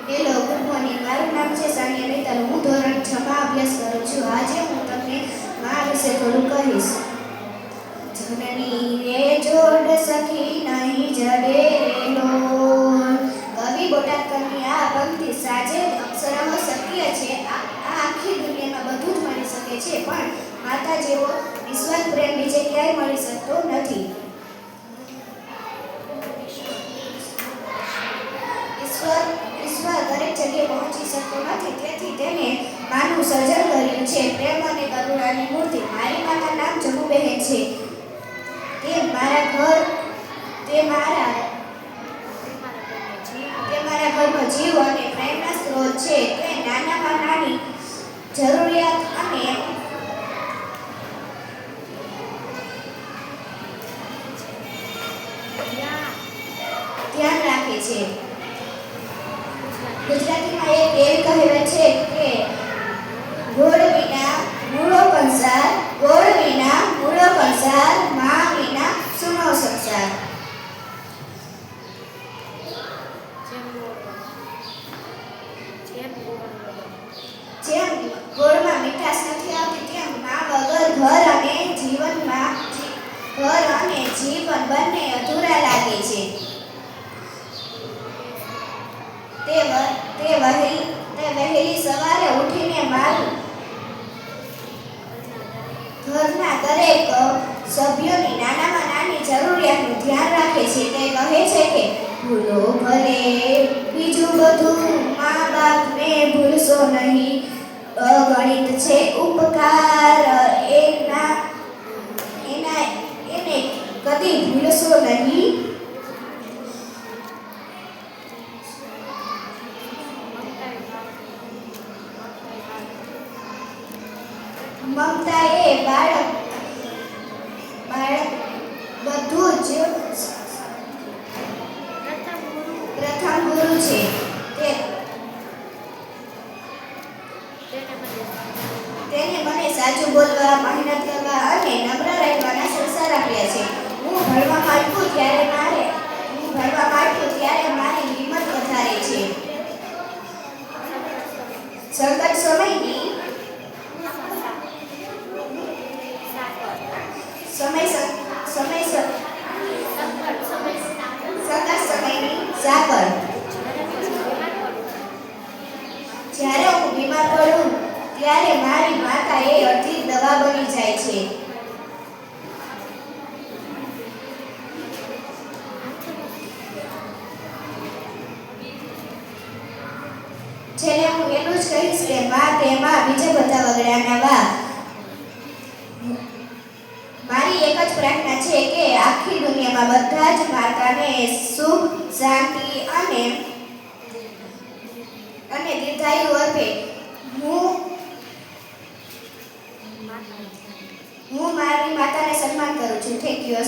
Hello, good morning. મારું નામ છે સાનિયા મિત્તલ. હું ધોરણ 6 માં અભ્યાસ કરું છું. આજે હું તમને મા વિશે થોડું કહીશ. જનની રે જોડ સખી નહીં જડે રેલો. કવિ બોટાદકરની આ પંક્તિ સાજે અક્ષરમ સત્ય છે. આ આખી દુનિયામાં બધું જ મળી શકે છે, પણ માતા જેવો નિસ્વાર્થ પ્રેમ બીજે ક્યાંય મળી શકતો નથી. ઈશ્વર દરેક જગ્યાએ પહોંચી શકતો નથી, તેથી તેને માનું સર્જન કર્યું છે. પ્રેમ અને કરુણાની મૂર્તિ. મારી માતા નામ જમુબહેન છે. તે મારા ઘરનો જીવ અને પ્રેમના સ્ત્રોત છે. તે નાનામાં નાની જરૂરિયાત અને ધ્યાન રાખે છે. ગુજરાતીમાં એક એવી કહેવત છે કે ગોળ વિના મૂળો કંસાર, ગોળ વિના મૂળો કંસાર, મા વિના સૂનો સંસાર. જેમ ગોળમાં મીઠાશ નથી આવતી, તેમ મા વગર ઘર અને જીવન બંને અધૂરા લાગે છે. તે વહેલી સવારે ઉઠીને મારું ઘરના દરેક સભ્યોની નાનામાં નાની જરૂરિયાતનું ધ્યાન રાખે છે. તે કહે છે કે ભૂલો ભલે બીજું બધું, મા બાપને ભૂલશો નહીં. અગણિત છે ઉપકાર, એને કદી ભૂલશો નહીં. મમતા એ બાળક બધું જ પ્રથમ ગુરુ છે. તેને મને સાચું બોલવા, મહેનત કરવા અને નમ્ર રહેવાના સંસ્કાર આપ્યા છે. હું ભણવા માંડું ત્યારે મારી હિંમત વધારે છે. સંકટ સમયની સાકર. જ્યારે હું બીમાર પડું ત્યારે મારી માતા એ અડધી દવા બની જાય છે. છેલ્લે હું એટલું જ કહીશ કે મા તે મા, બીજા બધા વગડાના વા. મારી એક જ પ્રાર્થના છે કે આખી દુનિયામાં બધા જ માતાને સુખ, શાંતિ અને દીર્ઘાયુ આપે. હું મારી માતાને સન્માન કરું છું. Thank you.